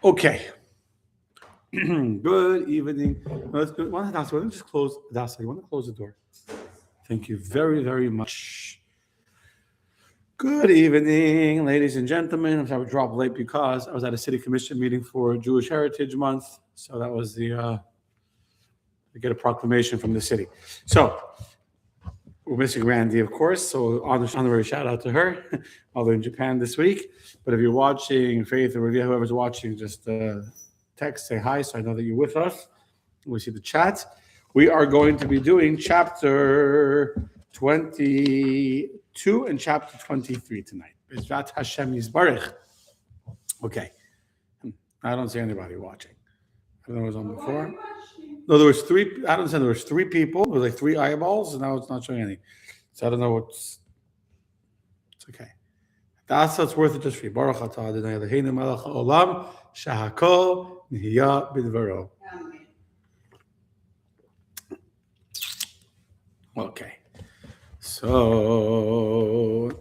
Okay. Good evening. Let's do one. Let me just close. That's you want to close the door. Thank you very, very much. Good evening, ladies and gentlemen. I'm sorry I dropped late because I was at a city commission meeting for Jewish Heritage Month. So that was to get a proclamation from the city. So we're missing Randy, of course. So honorary shout out to her, although in Japan this week. But if you're watching, Faith or whoever's watching, just text, say hi, so I know that you're with us. We see the chat. We are going to be doing chapter 22 and chapter 23 tonight. Bezrat Hashem Yisbarach. Okay. I don't see anybody watching. I don't know what was on before. No, there was three. I don't say there was three people. There was like three eyeballs, and now it's not showing any. So I don't know what's. It's okay. That's what's worth it just for you. Baruch atah Adonai Eloheinu melech haolam shehakol nihiya bidvaro. Okay. So.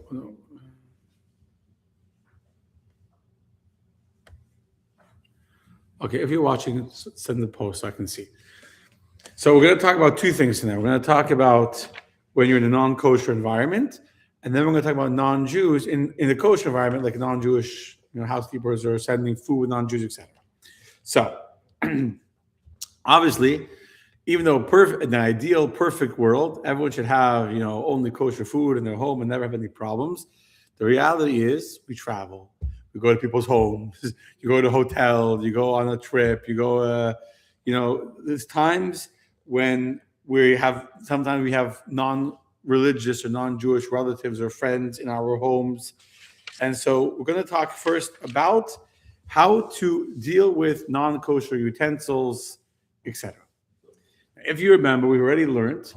Okay, if you're watching, send the post so I can see. So we're going to talk about two things tonight. We're going to talk about when you're in a non-kosher environment, and then we're going to talk about non-Jews in a kosher environment, like non-Jewish housekeepers or sending food with non-Jews, etc. So obviously, even though in the ideal perfect world, everyone should have only kosher food in their home and never have any problems. The reality is we travel. You go to people's homes, you go to a hotel, you go on a trip, you go, there's times when sometimes we have non-religious or non-Jewish relatives or friends in our homes. And so we're going to talk first about how to deal with non-kosher utensils, etc. If you remember, we've already learned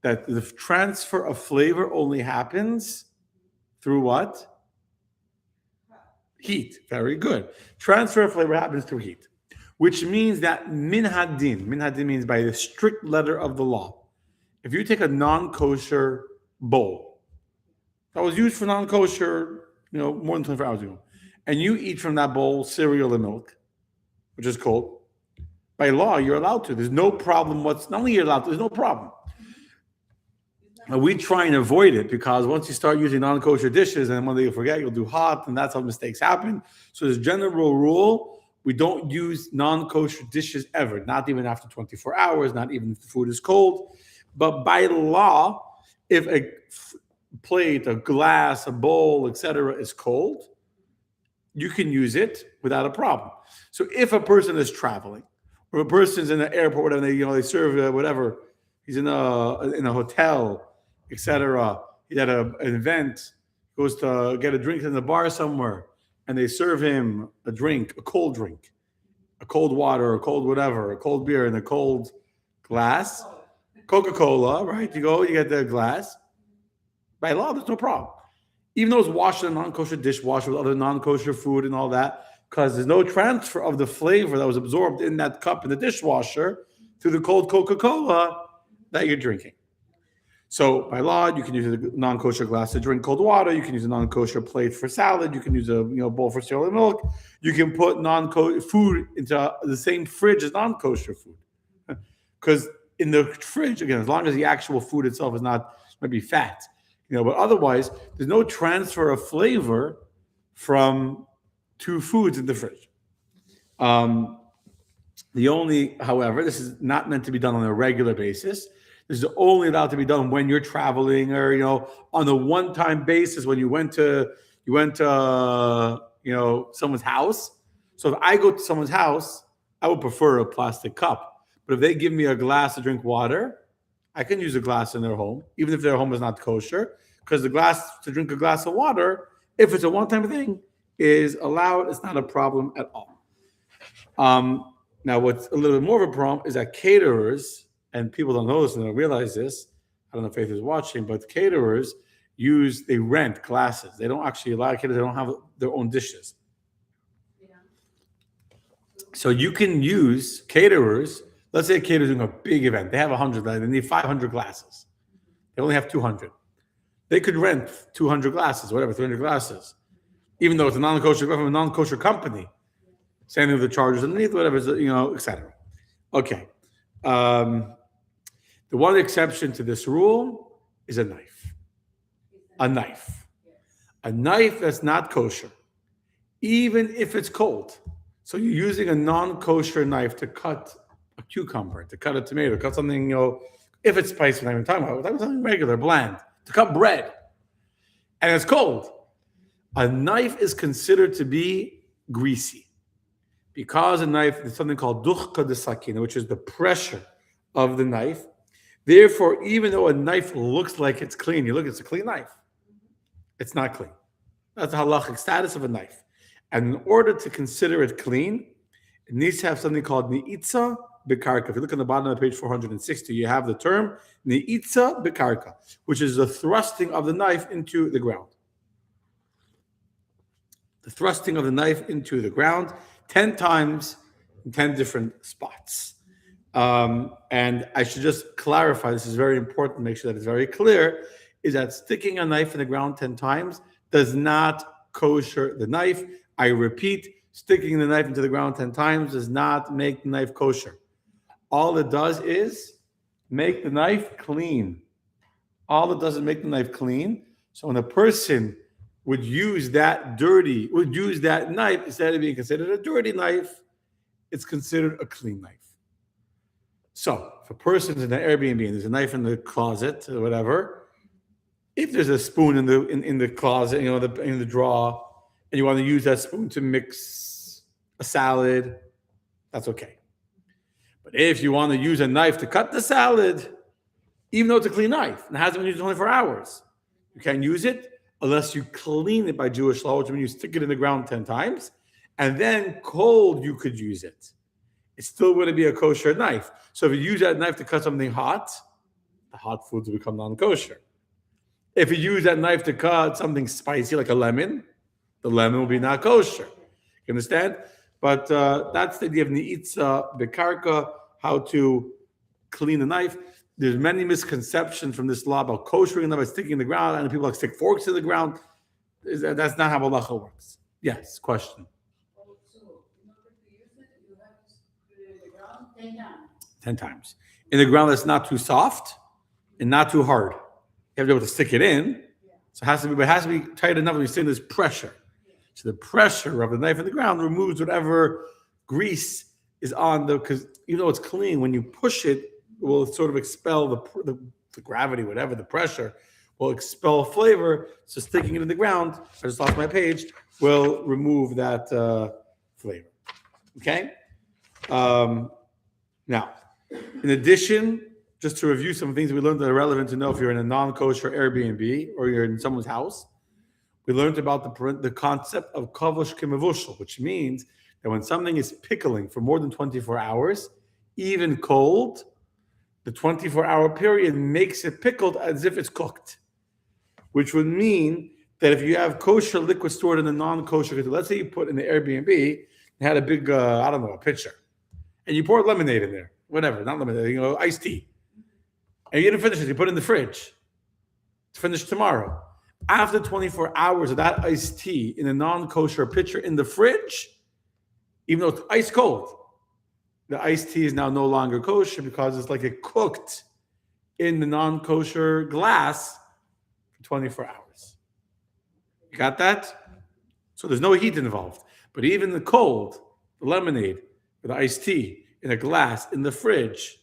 that the transfer of flavor only happens through what? Heat. Very good. Transfer of flavor happens through heat, which means that min hadin means by the strict letter of the law. If you take a non-kosher bowl that was used for non-kosher, more than 24 hours ago, and you eat from that bowl cereal and milk, which is cold, by law, you're allowed to. There's no problem. Not only you're allowed to, there's no problem. We try and avoid it because once you start using non-kosher dishes and one day you forget, you'll do hot, and that's how mistakes happen. So as a general rule, we don't use non-kosher dishes ever, not even after 24 hours, not even if the food is cold. But by law, if a plate, a glass, a bowl, etc. is cold, you can use it without a problem. So if a person is traveling, or a person's in the airport, whatever, they serve whatever, he's in a hotel, etc. He's at an event, goes to get a drink in the bar somewhere, and they serve him a drink, a cold drink, a cold water, a cold whatever, a cold beer in a cold glass, Coca-Cola, right? You go, you get the glass. By law, there's no problem. Even though it's washed in a non-kosher dishwasher with other non-kosher food and all that, because there's no transfer of the flavor that was absorbed in that cup in the dishwasher to the cold Coca-Cola that you're drinking. So by law, you can use a non-kosher glass to drink cold water. You can use a non-kosher plate for salad. You can use a bowl for cereal and milk. You can put non-kosher food into the same fridge as non-kosher food. Because in the fridge, again, as long as the actual food itself is not maybe fat, but otherwise, there's no transfer of flavor from two foods in the fridge. However, this is not meant to be done on a regular basis. This is only allowed to be done when you're traveling or, on a one-time basis when you went to someone's house. So if I go to someone's house, I would prefer a plastic cup. But if they give me a glass to drink water, I can use a glass in their home, even if their home is not kosher, because the glass to drink a glass of water, if it's a one-time thing, is allowed. It's not a problem at all. Now, what's a little bit more of a problem is that caterers, and people don't know this and don't realize this, I don't know if Faith is watching, but caterers they rent glasses. They don't actually allow caterers, they don't have their own dishes. Yeah. So you can use caterers. Let's say a caterer is doing a big event. They have 100, they need 500 glasses. They only have 200. They could rent 200 glasses, whatever, 300 glasses, even though it's a non-kosher company. Same thing with the chargers underneath, whatever, etc. Okay. Um, the one exception to this rule is a knife. A knife. A knife that's not kosher, even if it's cold. So you're using a non-kosher knife to cut a cucumber, to cut a tomato, cut something, if it's spicy, I'm not even talking about, we're talking about something regular, bland, to cut bread, and it's cold. A knife is considered to be greasy because a knife is something called dukhka de sakina, which is the pressure of the knife. Therefore, even though a knife looks like it's clean, you look, it's a clean knife. It's not clean. That's the halachic status of a knife. And in order to consider it clean, it needs to have something called ni'itza bekarka. If you look on the bottom of page 460, you have the term ni'itza bekarka, which is the thrusting of the knife into the ground. The thrusting of the knife into the ground 10 times in 10 different spots. And I should just clarify, this is very important, make sure that it's very clear, is that sticking a knife in the ground 10 times does not kosher the knife. I repeat, sticking the knife into the ground 10 times does not make the knife kosher. All it does is make the knife clean. All it does is make the knife clean. So when a person would use that knife, instead of being considered a dirty knife, it's considered a clean knife. So if a person's in an Airbnb and there's a knife in the closet or whatever, if there's a spoon in the closet, in the drawer, and you want to use that spoon to mix a salad, that's okay. But if you want to use a knife to cut the salad, even though it's a clean knife and it hasn't been used in 24 hours, you can't use it unless you clean it by Jewish law, which means you stick it in the ground 10 times, and then cold you could use it. It's still going to be a kosher knife. So if you use that knife to cut something hot, the hot foods will become non-kosher. If you use that knife to cut something spicy like a lemon, the lemon will be not kosher. You understand? But that's the idea of ni'itza bekarka, how to clean the knife. There's many misconceptions from this law about koshering a knife by sticking in the ground, and people like stick forks in the ground. That's not how halacha works. Yes, question. So, in order to use it, you have to put it in the ground 10 times. 10 times. In the ground that's not too soft and not too hard. You have to be able to stick it in. So it has to be tight enough when you stick this pressure. So the pressure of the knife in the ground removes whatever grease is on because even though it's clean, when you push it, it will sort of expel the gravity, whatever, the pressure will expel flavor. So sticking it in the ground, I just lost my page, will remove that flavor. Okay? Now, in addition, just to review some things we learned that are relevant to know if you're in a non-kosher Airbnb or you're in someone's house, we learned about the concept of kavosh kemevushel, which means that when something is pickling for more than 24 hours, even cold, the 24-hour period makes it pickled as if it's cooked, which would mean that if you have kosher liquid stored in a non-kosher, let's say you put in the Airbnb, you had a big, a pitcher, and you poured lemonade in there, whatever, not lemonade, iced tea, and you didn't finish it, you put it in the fridge to finish tomorrow. After 24 hours of that iced tea in a non-kosher pitcher in the fridge, even though it's ice cold, the iced tea is now no longer kosher because it's like it cooked in the non-kosher glass for 24 hours. You got that? So there's no heat involved. But even the cold, the lemonade, or the iced tea in a glass in the fridge,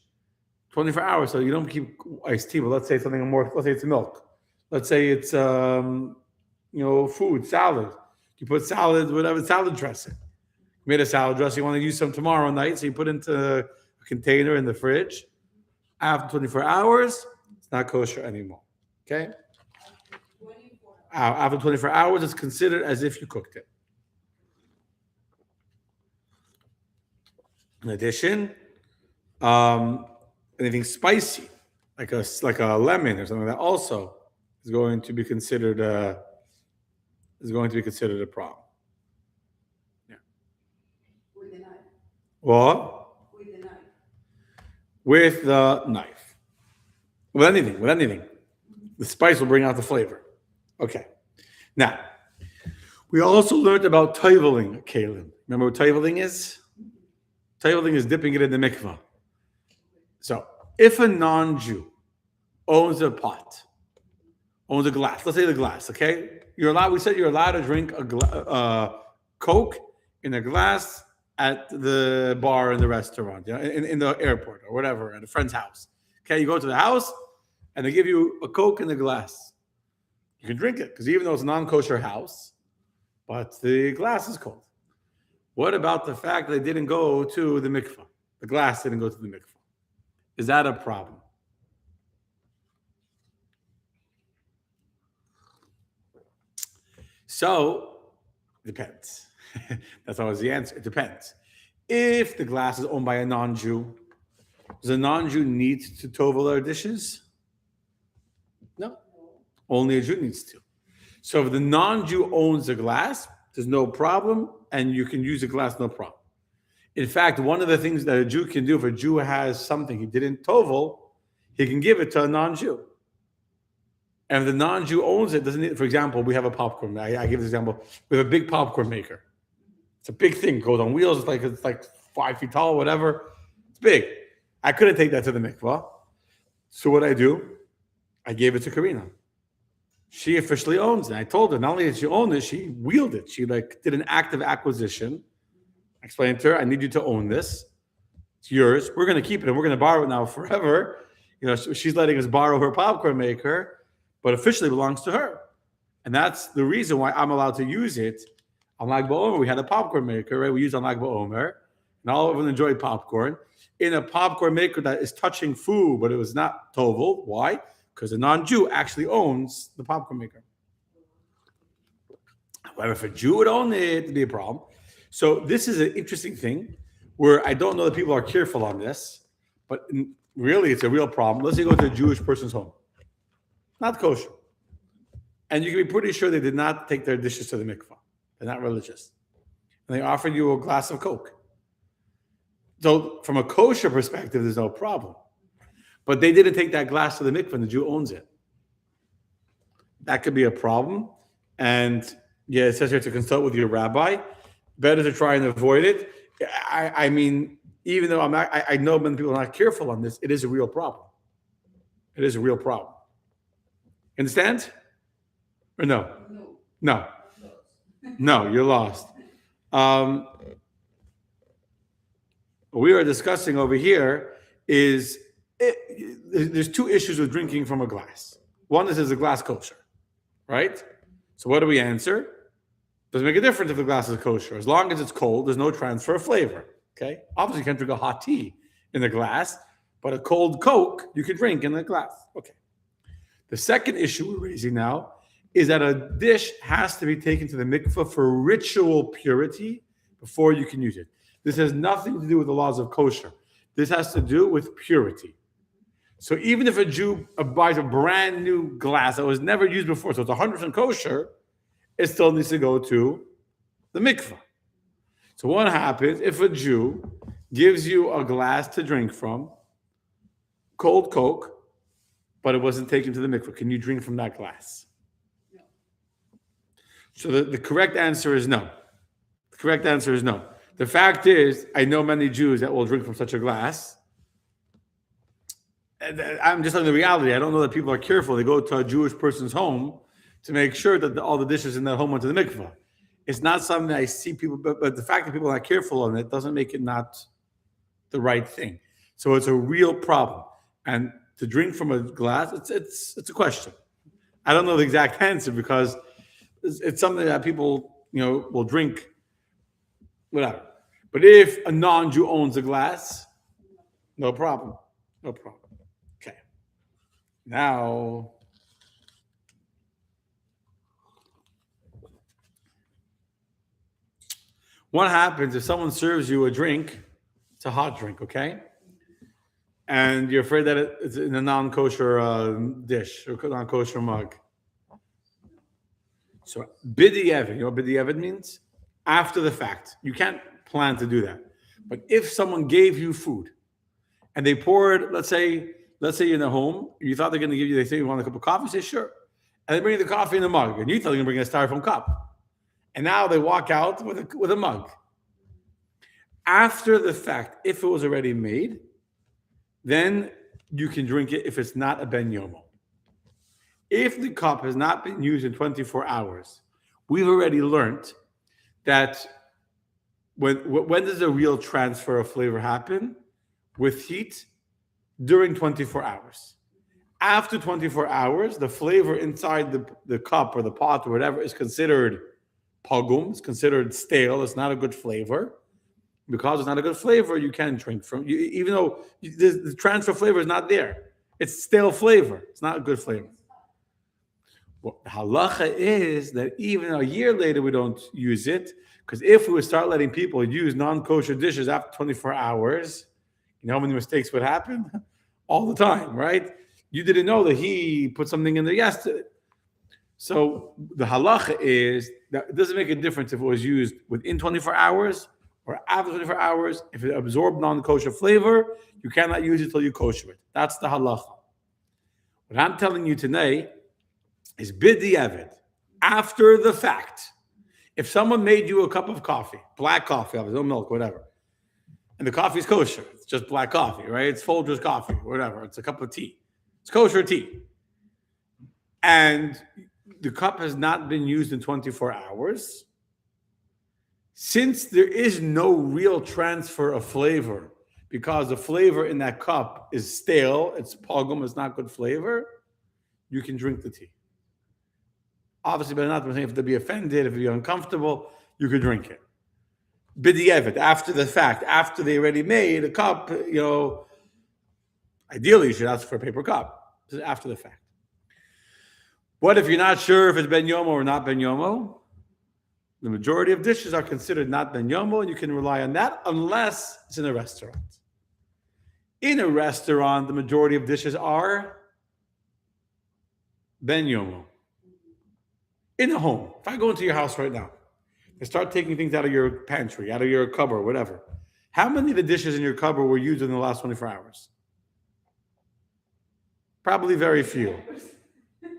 24 hours, so you don't keep iced tea, but let's say something more, let's say it's milk. Let's say it's, food, salad. You put salad, whatever, salad dressing. You made a salad dressing, you want to use some tomorrow night, so you put it into a container in the fridge. After 24 hours, it's not kosher anymore. Okay? After 24 hours, it's considered as if you cooked it. In addition, anything spicy, like a lemon or something like that, also is going to be considered a problem. Yeah. With the knife. What? With the knife. With the knife. With anything. The spice will bring out the flavor. Okay. Now, We also learned about toiveling kalim. Remember what toiveling is? Toiveling is dipping it in the mikvah. So if a non-Jew owns a pot, owns a glass, let's say the glass, okay? You're allowed. We said you're allowed to drink Coke in a glass at the bar in the restaurant, in the airport or whatever, at a friend's house. Okay, you go to the house and they give you a Coke in the glass. You can drink it because even though it's a non-kosher house, but the glass is cold. What about the fact that they didn't go to the mikvah? The glass didn't go to the mikvah. Is that a problem? So, it depends. That's always the answer. It depends. If the glass is owned by a non-Jew, does a non-Jew need to tovel their dishes? No. Only a Jew needs to. So if the non-Jew owns the glass, there's no problem, and you can use the glass, no problem. In fact, one of the things that a Jew can do, if a Jew has something he didn't tovel, he can give it to a non-Jew. And if the non-Jew owns it, doesn't need, for example, we have a popcorn. I give this example. We have a big popcorn maker. It's a big thing, goes on wheels. It's like 5 feet tall, whatever. It's big. I couldn't take that to the mikvah. So what I do, I gave it to Karina. She officially owns it. I told her not only did she own it, she wielded it. She did an active acquisition. I explained to her, I need you to own this. It's yours. We're going to keep it and we're going to borrow it now forever. She's letting us borrow her popcorn maker, but officially belongs to her. And that's the reason why I'm allowed to use it. On Lag BaOmer, we had a popcorn maker, right? We used on Lag BaOmer, and all of them enjoyed popcorn. In a popcorn maker that is touching food, but it was not tovel. Why? Because a non-Jew actually owns the popcorn maker. However, if a Jew would own it, it'd be a problem. So this is an interesting thing where I don't know that people are careful on this, but really it's a real problem. Let's say you go to a Jewish person's home, not kosher, and you can be pretty sure they did not take their dishes to the mikvah. They're not religious. And they offered you a glass of Coke. So from a kosher perspective, there's no problem. But they didn't take that glass to the mikvah and the Jew owns it. That could be a problem. And yeah, it says here to consult with your rabbi. Better to try and avoid it. I mean, even though I know many people are not careful on this, it is a real problem. It is a real problem. Understand? Or no? No. No, you're lost. What we are discussing over here is there's two issues with drinking from a glass. One is a glass kosher, right? So what do we answer? Doesn't make a difference if the glass is kosher. As long as it's cold, there's no transfer of flavor, okay? Obviously, you can't drink a hot tea in the glass, but a cold Coke you could drink in the glass. Okay. The second issue we're raising now is that a dish has to be taken to the mikveh for ritual purity before you can use it. This has nothing to do with the laws of kosher. This has to do with purity. So even if a Jew buys a brand new glass that was never used before, so it's 100% kosher, it still needs to go to the mikveh. So what happens if a Jew gives you a glass to drink from, cold Coke, but it wasn't taken to the mikveh? Can you drink from that glass? No. So the correct answer is no. The correct answer is no. The fact is, I know many Jews that will drink from such a glass. And I'm just telling the reality. I don't know that people are careful. They go to a Jewish person's home to make sure that all the dishes in their home went to the mikveh. It's not something that I see people, but the fact that people are not careful on it doesn't make it not the right thing. So it's a real problem. And to drink from a glass, it's a question. I don't know the exact answer because it's something that people will drink, whatever. But if a non-Jew owns a glass, no problem. No problem. Okay. Now, what happens if someone serves you a drink? It's a hot drink, okay? And you're afraid that it's in a non-kosher dish or non-kosher mug. So, b'di'evet, you know what b'di'evet means? After the fact. You can't plan to do that. But if someone gave you food and they poured, let's say you're in a home, you thought they're going to give you, they say you want a cup of coffee, say sure. And they bring you the coffee in a mug, and you thought they're going to bring a styrofoam cup. And now they walk out with a mug. After the fact, if it was already made, then you can drink it if it's not a ben yomo. If the cup has not been used in 24 hours, we've already learned that when does a real transfer of flavor happen? With heat during 24 hours. After 24 hours, the flavor inside the cup or the pot or whatever is considered pogum, it's considered stale, it's not a good flavor. Because it's not a good flavor, you can't drink from you, even though the transfer flavor is not there. It's stale flavor. It's not a good flavor. Well, the halacha is that even a year later we don't use it, because if we would start letting people use non-kosher dishes after 24 hours, you know how many mistakes would happen? All the time, right? You didn't know that he put something in there yesterday. So the halacha is that it doesn't make a difference if it was used within 24 hours or after 24 hours. If it absorbed non-kosher flavor, you cannot use it till you kosher it. That's the halacha. What I'm telling you today is b'diavad, after the fact. If someone made you a cup of coffee, black coffee, no milk, whatever, and the coffee is kosher, it's just black coffee, right? It's Folgers coffee, whatever. It's a cup of tea. It's kosher tea. And the cup has not been used in 24 hours. Since there is no real transfer of flavor, because the flavor in that cup is stale, it's pogum, it's not good flavor, you can drink the tea. Obviously, but not saying if to be offended, if you're uncomfortable, you could drink it. B'diavad, after the fact, after they already made a cup, ideally you should ask for a paper cup. This is after the fact. What if you're not sure if it's ben yomo or not ben yomo? The majority of dishes are considered not ben yomo, and you can rely on that unless it's in a restaurant. In a restaurant, the majority of dishes are ben yomo. In a home, if I go into your house right now and start taking things out of your pantry, out of your cupboard, whatever, how many of the dishes in your cupboard were used in the last 24 hours? Probably very few.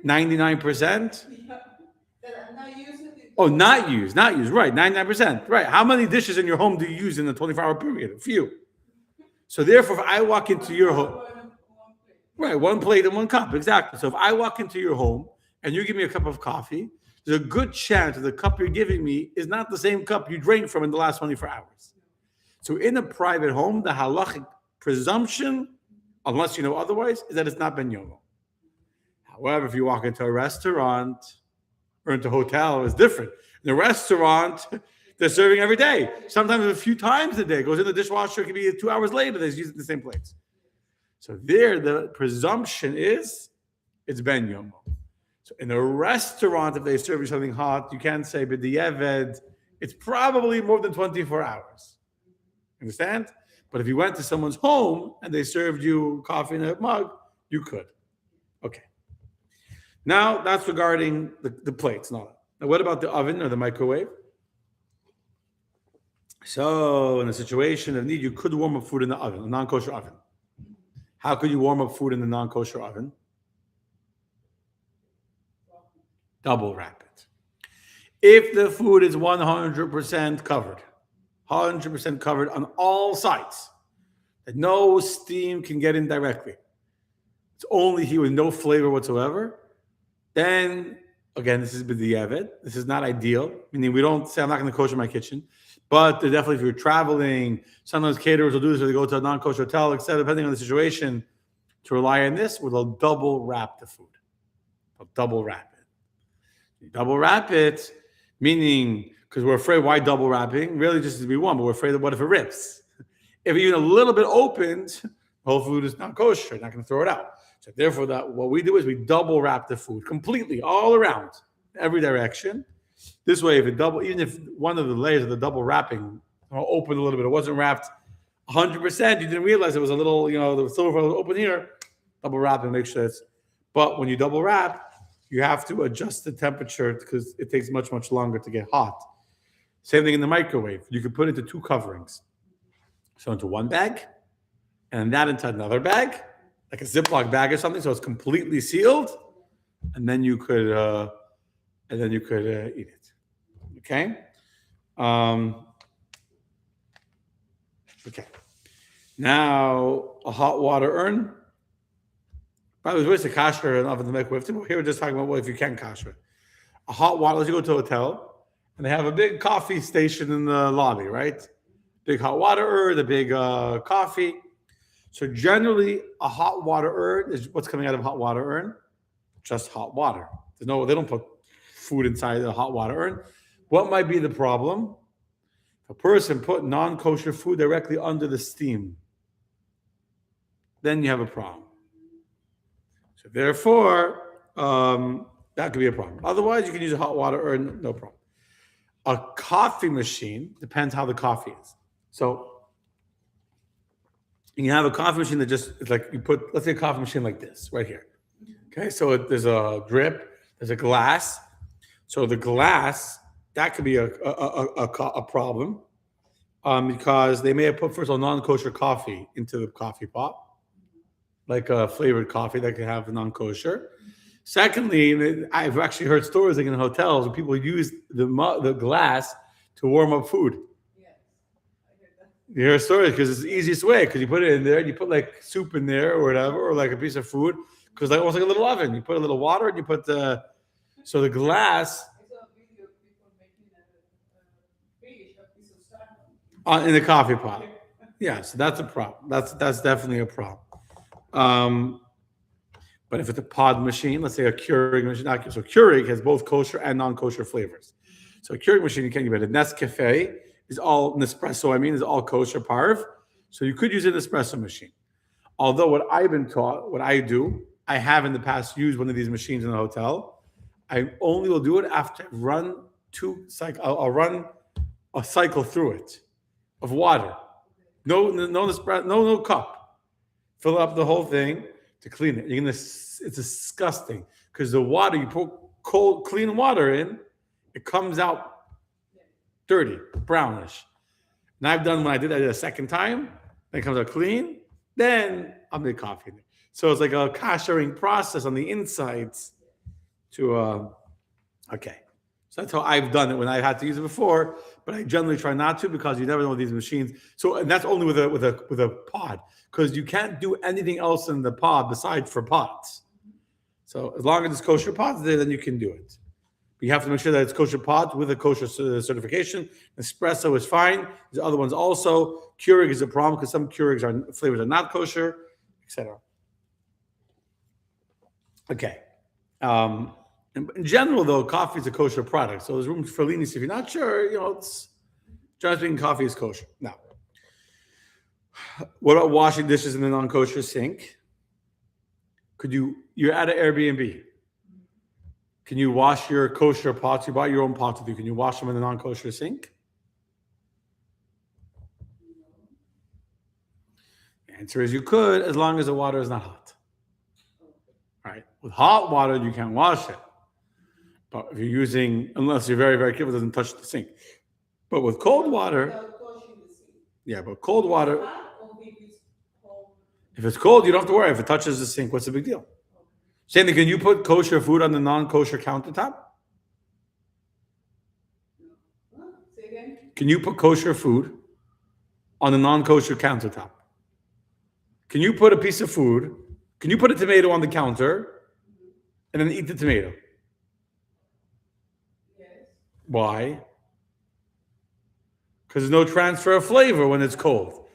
99%? Oh, not used, right, 99%, right. How many dishes in your home do you use in the 24-hour period? A few. So therefore, if I walk into your home, right, one plate and one cup, exactly. So if I walk into your home and you give me a cup of coffee, there's a good chance that the cup you're giving me is not the same cup you drank from in the last 24 hours. So in a private home, the halachic presumption, unless you know otherwise, is that it's not ben yomo. However, if you walk into a restaurant or into a hotel, it's different. In a restaurant, they're serving every day. Sometimes a few times a day. It goes in the dishwasher, it can be 2 hours later, they're using the same plates. So there, the presumption is it's ben yomo. So in a restaurant, if they serve you something hot, you can't say b'diavad. It's probably more than 24 hours. Understand? But if you went to someone's home and they served you coffee in a mug, you could. Okay. Now that's regarding the plates. Now what about the oven or the microwave? So in a situation of need, you could warm up food in the oven, a non-kosher oven. How could you warm up food in the non-kosher oven? Double wrap it. If the food is 100% covered, 100% covered on all sides, that no steam can get in directly, it's only heat with no flavor whatsoever, then, again, this is b'diavad. This is not ideal, meaning we don't say I'm not going to kosher my kitchen, but definitely if you're traveling, sometimes caterers will do this, or they go to a non-kosher hotel, etc., depending on the situation, to rely on this, where they'll double wrap the food. They'll double wrap it. You double wrap it, meaning, because we're afraid, why double wrapping? Really just to be one, but we're afraid of what if it rips? If even a little bit opened, the whole food is not kosher, not going to throw it out. So therefore, what we do is we double wrap the food completely, all around, every direction. This way, even if one of the layers of the double wrapping opened a little bit, it wasn't wrapped 100%, you didn't realize it was a little, the silver was open here, double wrap and make sure it's, but when you double wrap, you have to adjust the temperature because it takes much, much longer to get hot. Same thing in the microwave. You can put it into two coverings. So into one bag, and that into another bag, like a Ziploc bag or something, so it's completely sealed, and then you could eat it. Okay. Um, okay. Now a hot water urn. By the way, it's a kasher and oven to make with. Here we're just talking about what if you can kasher. A hot water. Let's go to a hotel, and they have a big coffee station in the lobby, right? Big hot water urn, the big coffee. So generally, a hot water urn is what's coming out of a hot water urn, just hot water. They don't put food inside the hot water urn. What might be the problem? If a person put non-kosher food directly under the steam, then you have a problem. So therefore, that could be a problem. Otherwise, you can use a hot water urn, no problem. A coffee machine depends how the coffee is. So you have a coffee machine that just it's like you put, let's say, a coffee machine like this right here. Okay, so there's a drip, there's a glass. So the glass that could be a problem because they may have put first of all non-kosher coffee into the coffee pot, like a flavored coffee that could have non-kosher. Secondly, I've actually heard stories like in hotels where people use the glass to warm up food. Yes, I heard that. You hear stories because it's the easiest way because you put it in there and you put like soup in there or whatever or like a piece of food because like almost like a little oven. You put a little water and you put the glass I saw a video of people making a fish, a piece of salmon. in the coffee pot. Yeah, so that's a problem. That's definitely a problem. But if it's a pod machine, let's say a Keurig machine, so Keurig has both kosher and non-kosher flavors. So a Keurig machine you can't get it. Nescafe is all Nespresso. Is all kosher parv. So you could use an espresso machine. Although what I've been taught, what I do, I have in the past used one of these machines in the hotel. I only will do it after I've run I'll run a cycle through it of water. No cup. Fill up the whole thing to clean it. It's disgusting because the water you put cold, clean water in, it comes out dirty, brownish. And I've done when I did that a second time, then it comes out clean. Then I'll make coffee. So it's like a koshering process on the insides. Okay. So that's how I've done it when I had to use it before, but I generally try not to because you never know these machines. So and that's only with a pod because you can't do anything else in the pod besides for pods. So as long as it's kosher pods there, then you can do it. But you have to make sure that it's kosher pods with a kosher certification. Espresso is fine. There's other ones also. Keurig is a problem because some Keurigs flavors are not kosher, etc. Okay. In general, though, coffee is a kosher product, so there's room for leniency. If you're not sure, it's just drinking coffee is kosher. Now, what about washing dishes in a non-kosher sink? You're at an Airbnb. Can you wash your kosher pots? You bought your own pots with you. Can you wash them in a non-kosher sink? The answer is you could, as long as the water is not hot. All right. With hot water, you can't wash it. But if you're using, unless you're very, very careful, it doesn't touch the sink. But with cold water, Without touching the sink. yeah, but cold water, Hot or if it's cold? if it's cold, you don't have to worry. If it touches the sink, what's the big deal? Same thing, can you put kosher food on the non-kosher countertop? Huh? Say again? Can you put kosher food on the non-kosher countertop? Can you put a piece of food, can you put a tomato on the counter and then eat the tomato? Yes. Why? Because there's no transfer of flavor when it's cold.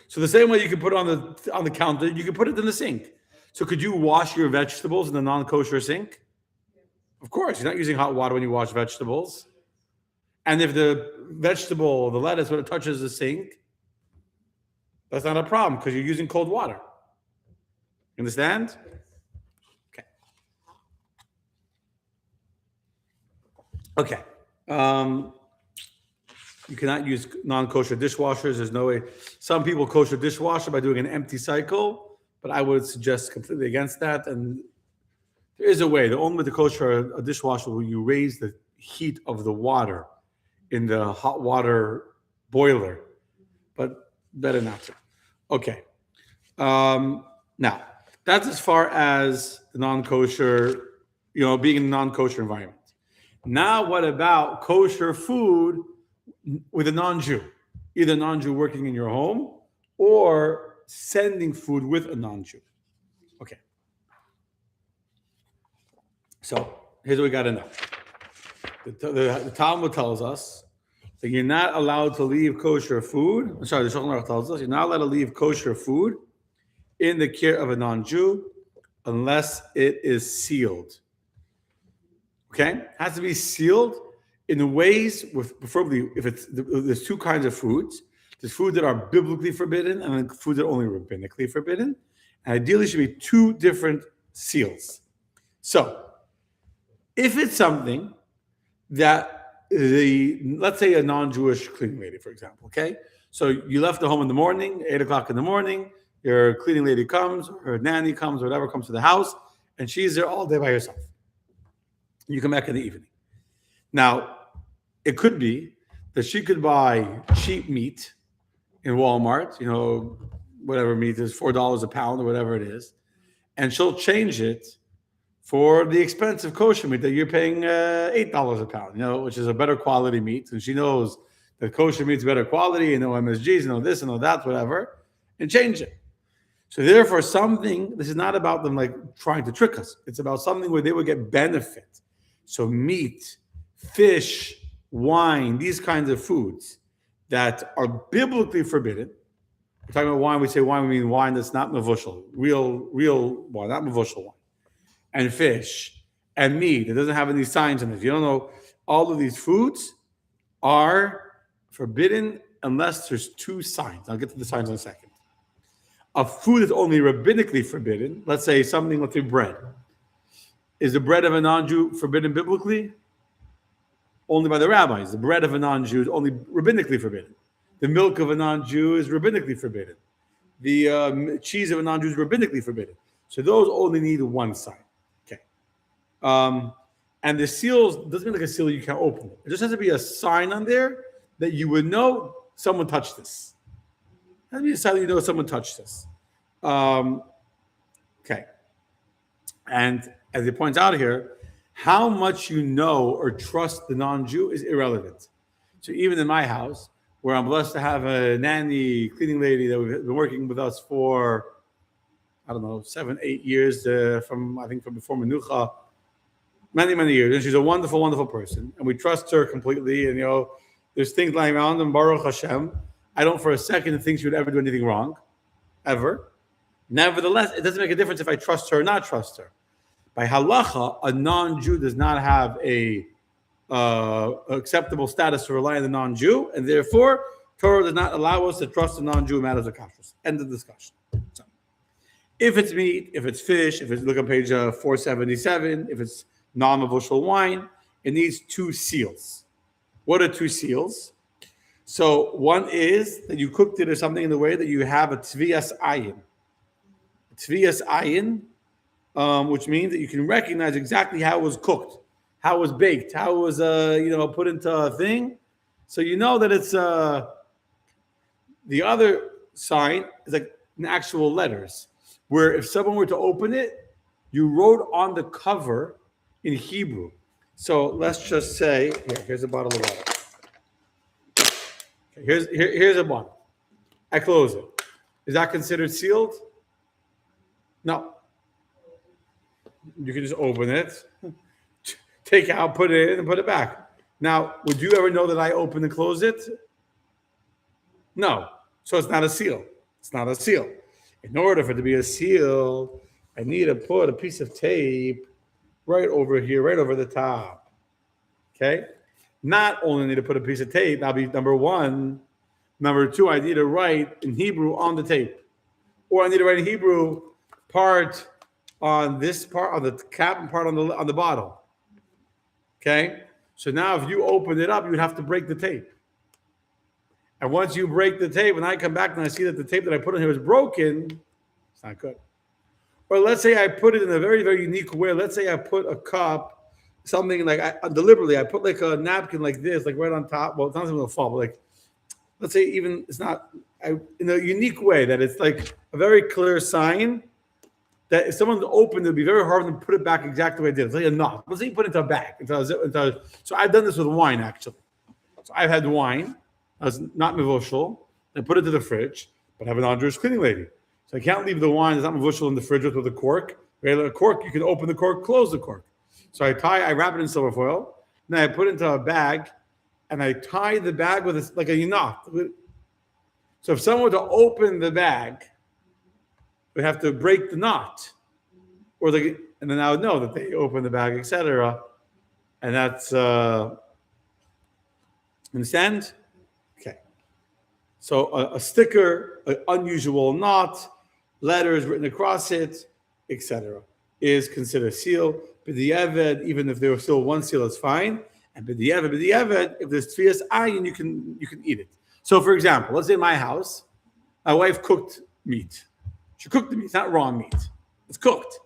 So the same way you can put it on the counter, you can put it in the sink. So could you wash your vegetables in the non-kosher sink? Of course, you're not using hot water when you wash vegetables. And if the vegetable, the lettuce, when it touches the sink, that's not a problem because you're using cold water. You understand? Okay. Okay. You cannot use non-kosher dishwashers. There's no way. Some people kosher dishwasher by doing an empty cycle, but I would suggest completely against that. And there is a way. The only way to kosher a dishwasher will you raise the heat of the water in the hot water boiler, but better not to. Okay. Now that's as far as the non-kosher, being in a non-kosher environment. Now, what about kosher food with a non-Jew? Either a non-Jew working in your home or sending food with a non-Jew. Okay, so here's what we got to know. The Talmud tells us that you're not allowed to leave kosher food. Sorry, the Shulchan Aruch tells us you're not allowed to leave kosher food in the care of a non-Jew unless it is sealed. Okay, it has to be sealed in ways with preferably if it's there's two kinds of foods. There's food that are biblically forbidden and then food that are only rabbinically forbidden. And ideally, should be two different seals. So, if it's something that let's say a non-Jewish cleaning lady, for example, okay? So you left the home in the morning, 8 o'clock in the morning, your cleaning lady comes, or her nanny comes, or whatever comes to the house, and she's there all day by herself. You come back in the evening. Now, it could be that she could buy cheap meat in Walmart, whatever meat is, $4 a pound or whatever it is, and she'll change it for the expensive kosher meat that you're paying $8 a pound, which is a better quality meat. And she knows that kosher meat's better quality, and no MSGs, no this and no that, whatever, and change it. So therefore, this is not about them like trying to trick us. It's about something where they would get benefit. So meat, fish, wine, these kinds of foods that are biblically forbidden. We're talking about wine. We say wine, we mean wine that's not mevushal, real wine, not mevushal wine. And fish and meat. It doesn't have any signs on it. You don't know. All of these foods are forbidden unless there's two signs. I'll get to the signs in a second. A food that's only rabbinically forbidden, let's say bread. Is the bread of a non-Jew forbidden biblically? Only by the rabbis. The bread of a non-Jew is only rabbinically forbidden. The milk of a non-Jew is rabbinically forbidden. The cheese of a non-Jew is rabbinically forbidden. So those only need one sign. Okay. And the seals doesn't mean like a seal you can't open it. It just has to be a sign on there that you would know someone touched this. It has to be a sign that you know someone touched this. Okay. And as it points out here, how much you know or trust the non-Jew is irrelevant. So even in my house, where I'm blessed to have a nanny, cleaning lady that we've been working with us for, 7, 8 years from before Menucha, many years. And she's a wonderful, wonderful person. And we trust her completely. And, there's things lying around, and Baruch Hashem, I don't for a second think she would ever do anything wrong, ever. Nevertheless, it doesn't make a difference if I trust her or not trust her. By halacha, a non-Jew does not have a acceptable status to rely on the non-Jew, and therefore, Torah does not allow us to trust the non-Jew in matters of kashrus. End of discussion. So, if it's meat, if it's fish, if it's look on page 477, if it's non-mevushal wine, it needs two seals. What are two seals? So one is that you cooked it or something in the way that you have a tviyas ayin. Tviyas ayin, which means that you can recognize exactly how it was cooked, how it was baked, how it was put into a thing. So you know that it's the other sign is like in actual letters, where if someone were to open it, you wrote on the cover in Hebrew. So let's just say, here's a bottle of water. Okay, here's a bottle. I close it. Is that considered sealed? No. You can just open it, take it out, put it in, and put it back. Now, would you ever know that I opened and closed it? No. So it's not a seal. It's not a seal. In order for it to be a seal, I need to put a piece of tape right over here, right over the top. Okay? Not only need to put a piece of tape, that'll be number one. Number two, I need to write in Hebrew on the tape. Or I need to write in Hebrew part on this part, on the cap and part on the bottom. Okay? So now if you open it up, you would have to break the tape. And once you break the tape, when I come back and I see that the tape that I put on here is broken, it's not good. Or let's say I put it in a very, very unique way. Let's say I put a cup, something like deliberately, I put like a napkin like this, like right on top. Well, it's not going to fall, but like, let's say even it's not in a unique way that it's like a very clear sign that if someone opened it, it'd be very hard for them to put it back exactly the way it did. It's like a knot. Let's say you put it into a bag. So I've done this with wine, actually. So I've had wine. I was not mevoshel. I put it to the fridge, but I have an non-Jewish cleaning lady. So I can't leave the wine that's not mevoshel in the fridge with a cork. Regular cork, you can open the cork, close the cork. So I wrap it in silver foil. Then I put it into a bag, and I tie the bag with like a knot. So if someone were to open the bag, they have to break the knot, and then I would know that they opened the bag, etc. And that's understand? Okay. So a sticker, an unusual knot, letters written across it, etc., is considered seal. B'di'evet, even if there was still one seal, it's fine. And b'di'evet, if there's tfias ayin, you can eat it. So, for example, let's say my house, my wife cooked meat. She cooked the meat. It's not raw meat. It's cooked.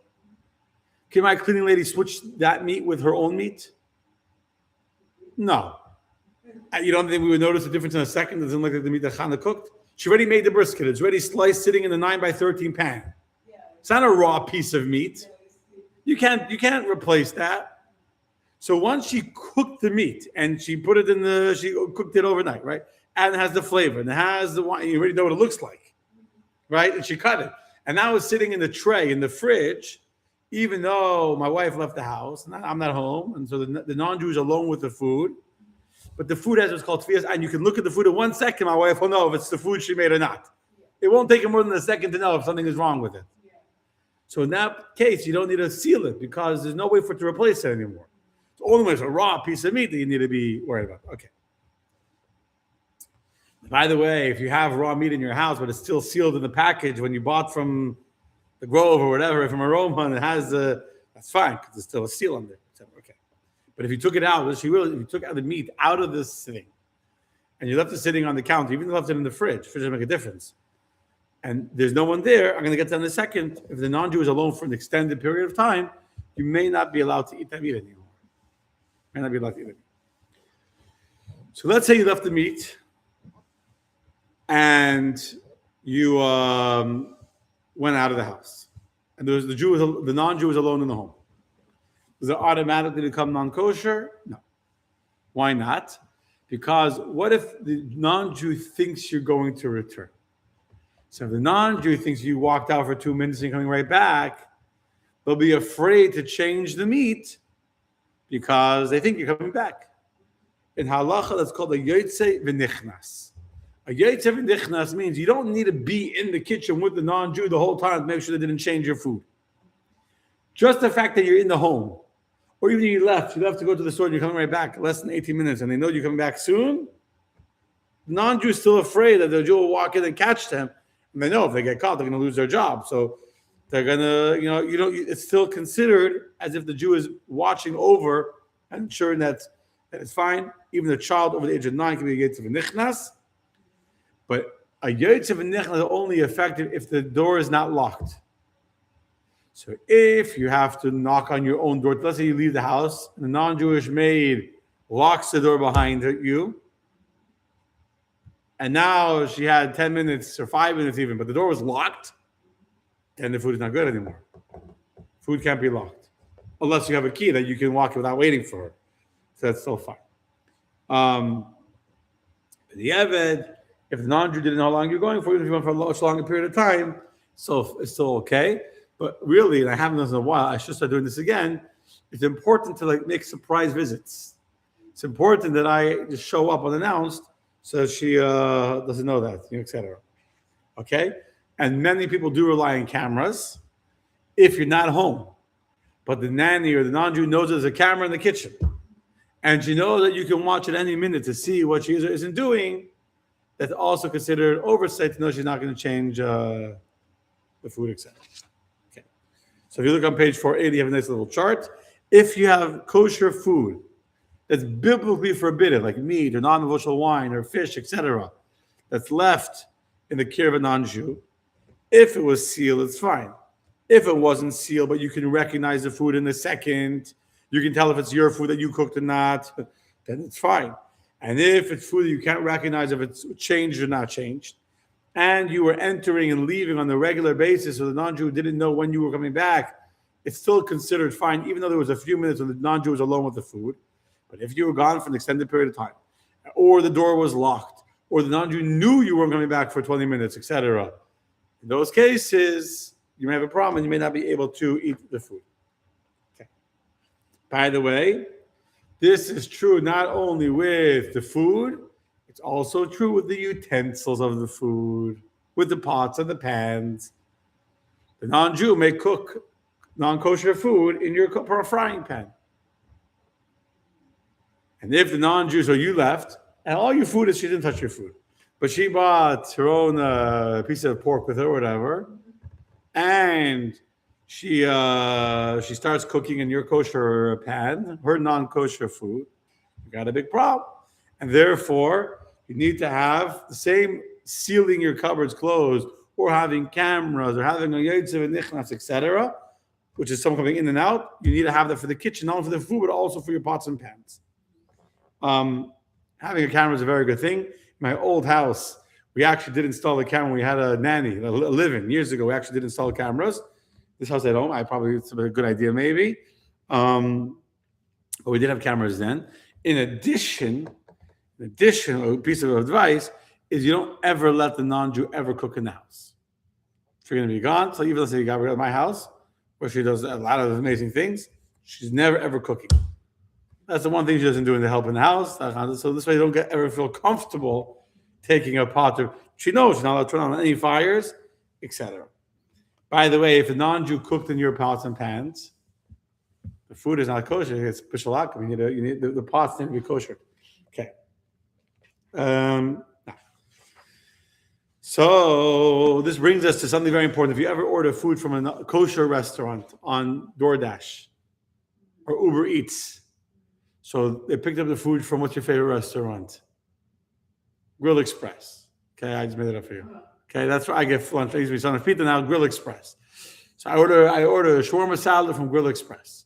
Can my cleaning lady switch that meat with her own meat? No. You don't think we would notice a difference in a second? It doesn't look like the meat that Chana cooked. She already made the brisket. It's already sliced, sitting in the 9x13 pan. It's not a raw piece of meat. You can't replace that. So once she cooked the meat and she put it she cooked it overnight, right? And it has the flavor and it has the wine. You already know what it looks like, right? And she cut it. And now it's sitting in the tray in the fridge, even though my wife left the house and I'm not home. And so the non-Jew is alone with the food. But the food has what's called tfias, and you can look at the food in 1 second. My wife will know if it's the food she made or not. It won't take her more than a second to know if something is wrong with it. So in that case, you don't need to seal it because there's no way for it to replace it anymore. It's only when it's a raw piece of meat that you need to be worried about. Okay. By the way, if you have raw meat in your house, but it's still sealed in the package when you bought from the Grove or whatever, from Aroma, and it has that's fine because there's still a seal on there. Okay. But if you took it out, if you took out the meat out of this sitting, and you left it sitting on the counter, even if you left it in the fridge doesn't make a difference. And there's no one there, I'm going to get to that in a second. If the non-Jew is alone for an extended period of time, you may not be allowed to eat that meat anymore. May not be allowed to eat it. So let's say you left the meat and you went out of the house, and the non-Jew was alone in the home. Does it automatically become non-kosher? No. Why not? Because what if the non-Jew thinks you're going to return? So if the non-Jew thinks you walked out for 2 minutes and you're coming right back, they'll be afraid to change the meat because they think you're coming back. In halacha, that's called a yotze v'nichnas. A yotze v'nichnas means you don't need to be in the kitchen with the non-Jew the whole time to make sure they didn't change your food. Just the fact that you're in the home, or even you left to go to the store and you're coming right back less than 18 minutes and they know you're coming back soon, the non-Jew is still afraid that the Jew will walk in and catch them. And they know if they get caught, they're going to lose their job. So they're going to, it's still considered as if the Jew is watching over and ensuring that it's fine. Even a child over the age of 9 can be a yotze v'nichnas. But a yotze v'nichnas is only effective if the door is not locked. So if you have to knock on your own door, let's say you leave the house and the non-Jewish maid locks the door behind you, and now she had 10 minutes or 5 minutes even, but the door was locked, then the food is not good anymore. Food can't be locked. Unless you have a key that you can walk without waiting for her. So that's still fine. The Eved, if the non-Jew didn't know how long you're going for, even if you went for a much longer period of time, so it's still okay. But really, and I haven't done this in a while, I should start doing this again. It's important to make surprise visits. It's important that I just show up unannounced so she doesn't know that, etc. Okay? And many people do rely on cameras if you're not home. But the nanny or the non-Jew knows there's a camera in the kitchen. And she knows that you can watch at any minute to see what she is or isn't doing. That's also considered oversight to know she's not going to change the food, etc. Okay. So if you look on page 480, you have a nice little chart. If you have kosher food that's biblically forbidden, like meat or non-negotiable wine or fish, etc., that's left in the care of a non-Jew, if it was sealed, it's fine. If it wasn't sealed, but you can recognize the food in a second, you can tell if it's your food that you cooked or not, then it's fine. And if it's food that you can't recognize if it's changed or not changed, and you were entering and leaving on a regular basis, so the non-Jew didn't know when you were coming back, it's still considered fine, even though there was a few minutes when the non-Jew was alone with the food. But if you were gone for an extended period of time, or the door was locked, or the non-Jew knew you weren't coming back for 20 minutes, etc., in those cases, you may have a problem and you may not be able to eat the food. Okay. By the way, this is true not only with the food, it's also true with the utensils of the food, with the pots and the pans. The non-Jew may cook non-kosher food in your frying pan. And if the non-Jew, so you left, and all your food is, she didn't touch your food, but she bought her own piece of pork with her or whatever, and she starts cooking in your kosher pan, her non-kosher food, you got a big problem. And therefore, you need to have the same sealing your cupboards closed, or having cameras, or having a yotzev and nichnas, etc., which is someone coming in and out. You need to have that for the kitchen, not only for the food, but also for your pots and pans. Having a camera is a very good thing. In my old house, we actually did install a camera. We had a nanny, a live-in years ago. We actually did install cameras. This house at home, it's a good idea maybe. But we did have cameras then. In addition, a piece of advice is you don't ever let the non-Jew ever cook in the house. If you're going to be gone, so even let's say you got rid of my house, where she does a lot of amazing things, she's never ever cooking. That's the one thing she doesn't do in the help in the house. So this way you don't ever feel comfortable taking a pot. She knows she's not allowed to turn on any fires, etc. By the way, if a non-Jew cooked in your pots and pans, the food is not kosher. It's b'shalakim. You need the pots need to be kosher. Okay. So this brings us to something very important. If you ever order food from a kosher restaurant on DoorDash or Uber Eats, so they picked up the food from what's your favorite restaurant? Grill Express. Okay, I just made it up for you. Okay, that's where I get lunch. I used to be son of pizza, now Grill Express. So I order a shawarma salad from Grill Express.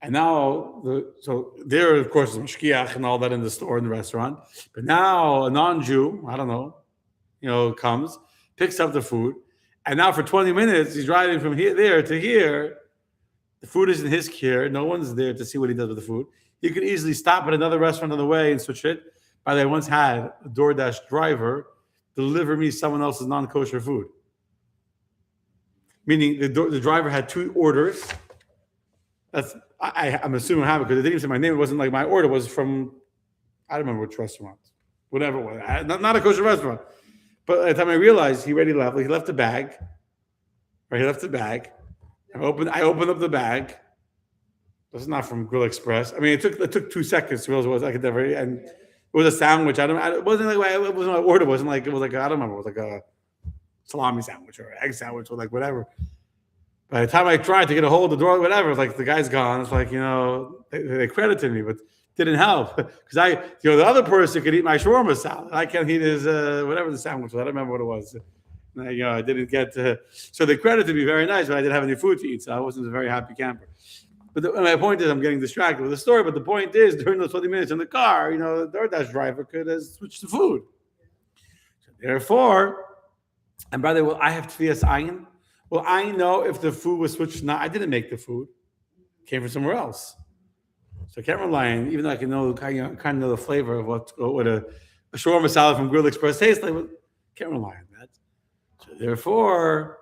And now, so there, of course, is mashkiach and all that in the store, in the restaurant. But now a non-Jew, I don't know, comes, picks up the food, and now for 20 minutes, he's driving from there to here. The food is in his care. No one's there to see what he does with the food. He could easily stop at another restaurant on the way and switch it. By the way, I once had a DoorDash driver deliver me someone else's non-kosher food. Meaning the driver had two orders. I'm assuming what happened because it didn't even say my name. It wasn't like my order was from, I don't remember which restaurant. Whatever it was. Not a kosher restaurant. But by the time I realized he already left, he left the bag. Right, he left the bag. I opened up the bag. This is not from Grill Express. I mean, it took 2 seconds to realize what I could never. And it was a sandwich. It wasn't like it wasn't my order. It wasn't like it was like I don't remember. It was like a salami sandwich or egg sandwich or like whatever. By the time I tried to get a hold of the door, whatever, it's like the guy's gone. It's like they credited me, but didn't help because the other person could eat my shawarma salad. I can't eat his whatever the sandwich was. I don't remember what it was. I didn't get so they credited me very nice, but I didn't have any food to eat, so I wasn't a very happy camper. But my point is, I'm getting distracted with the story. But the point is, during those 20 minutes in the car, the DoorDash driver could have switched the food. So therefore, and by the way, I have tefiyas ayin. Well, I know if the food was switched. Not, I didn't make the food; it came from somewhere else. So I can't rely on, even though I can kind of know the flavor of what a shawarma salad from Grill Express tastes like. But can't rely on that. So therefore,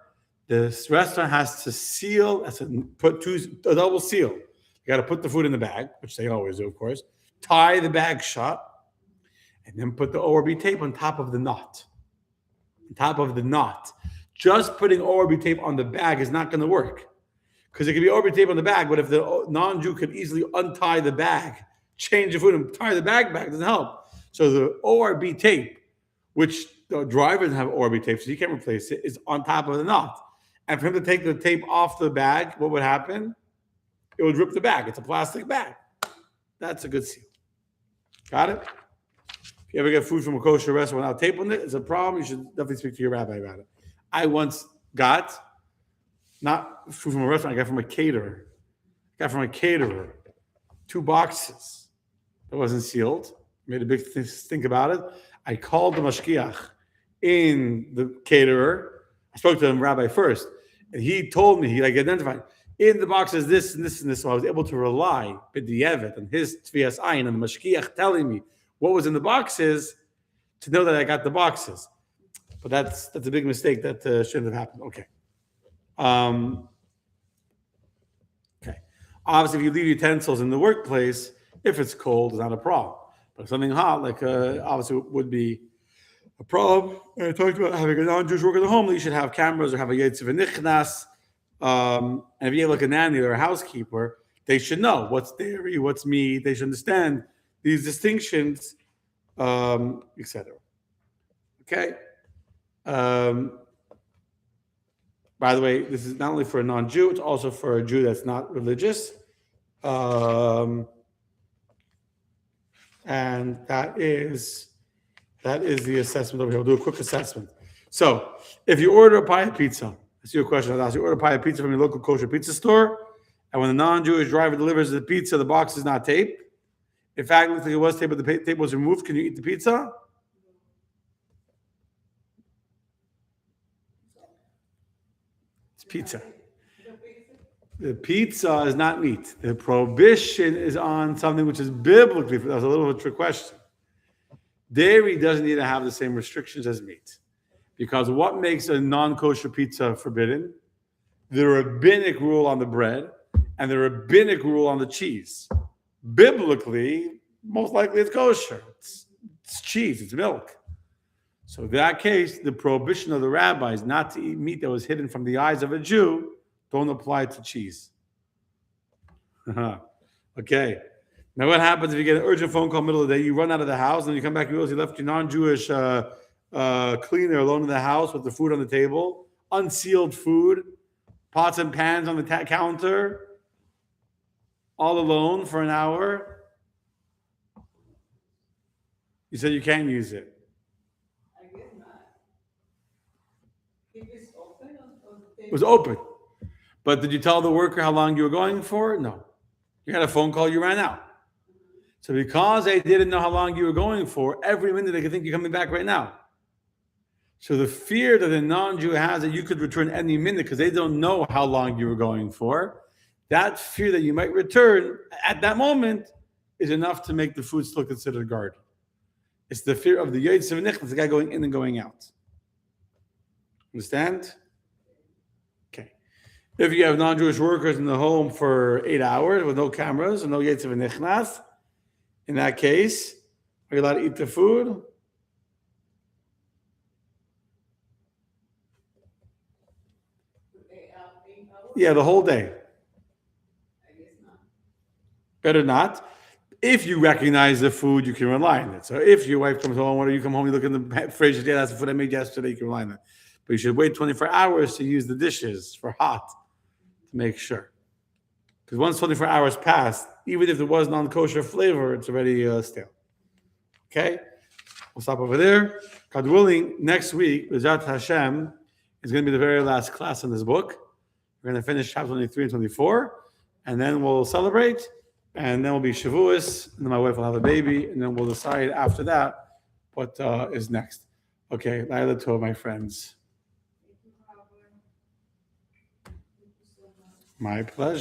this restaurant has to seal, has to put a double seal. You got to put the food in the bag, which they always do, of course. Tie the bag shut, and then put the ORB tape on top of the knot. On top of the knot. Just putting ORB tape on the bag is not going to work. Because it could be ORB tape on the bag, but if the non-Jew could easily untie the bag, change the food, and tie the bag back, doesn't help. So the ORB tape, which the driver doesn't have ORB tape, so you can't replace it, is on top of the knot. And for him to take the tape off the bag, what would happen? It would rip the bag. It's a plastic bag. That's a good seal. Got it? If you ever get food from a kosher restaurant without tape on it, it's a problem. You should definitely speak to your rabbi about it. I once got, not food from a restaurant, I got from a caterer. 2 boxes that wasn't sealed. Made a big stink about it. I called the mashkiach in the caterer. I spoke to him, Rabbi, first, and he told me, he like identified in the box is this and this and this. So I was able to rely b'di'evet on his tvias ayin and the mashkiach telling me what was in the boxes to know that I got the boxes. But that's a big mistake that shouldn't have happened. Okay. Okay. Obviously, if you leave utensils in the workplace, if it's cold, it's not a problem. But if something hot, like obviously would be a problem. And I talked about having a non-Jewish worker at home, you should have cameras or have a yetziv nichnas. And if you have like a nanny or a housekeeper, they should know what's dairy, what's meat. They should understand these distinctions, etc. Okay. By the way, this is not only for a non-Jew; it's also for a Jew that's not religious. And that is the assessment over here. We'll do a quick assessment. So, if you order a pie of pizza, that's your question. I'll ask you order a pie of pizza from your local kosher pizza store, and when the non-Jewish driver delivers the pizza, the box is not taped. In fact, it looks like it was taped, but the tape was removed. Can you eat the pizza? It's pizza. The pizza is not meat. The prohibition is on something which is biblically. That's a little bit of a trick question. Dairy doesn't need to have the same restrictions as meat. Because what makes a non-kosher pizza forbidden? The rabbinic rule on the bread and the rabbinic rule on the cheese. Biblically, most likely it's kosher. It's cheese, it's milk. So in that case, the prohibition of the rabbis not to eat meat that was hidden from the eyes of a Jew don't apply to cheese. Okay. Now what happens if you get an urgent phone call in the middle of the day, you run out of the house, and you come back, you realize you left your non-Jewish cleaner alone in the house with the food on the table, unsealed food, pots and pans on the counter, all alone for an hour. You said you can't use it. I guess not. If it's open on the It table. was open. But did you tell the worker how long you were going for? No. You had a phone call, you ran out. So because they didn't know how long you were going for, every minute they could think you're coming back right now. So the fear that a non-Jew has that you could return any minute because they don't know how long you were going for, that fear that you might return at that moment is enough to make the food still considered guarded. It's the fear of the yetziv nichnas, the guy going in and going out. Understand? Okay. If you have non-Jewish workers in the home for 8 hours with no cameras and no yetziv nichnas, in that case, are you allowed to eat the food? Yeah, the whole day. I guess not. Better not. If you recognize the food, you can rely on it. So if your wife comes home, or you come home, you look in the fridge, yeah, that's the food I made yesterday, you can rely on it. But you should wait 24 hours to use the dishes for hot to make sure. Because once 24 hours pass, even if there was non-kosher flavor, it's already stale. Okay? We'll stop over there. God willing, next week, B'ezrat Hashem, is going to be the very last class in this book. We're going to finish chapter 23 and 24, and then we'll celebrate, and then we'll be Shavuos, and then my wife will have a baby, and then we'll decide after that what is next. Okay, Laila Tov, my friends. Thank you, Robert. Thank you so much. My pleasure.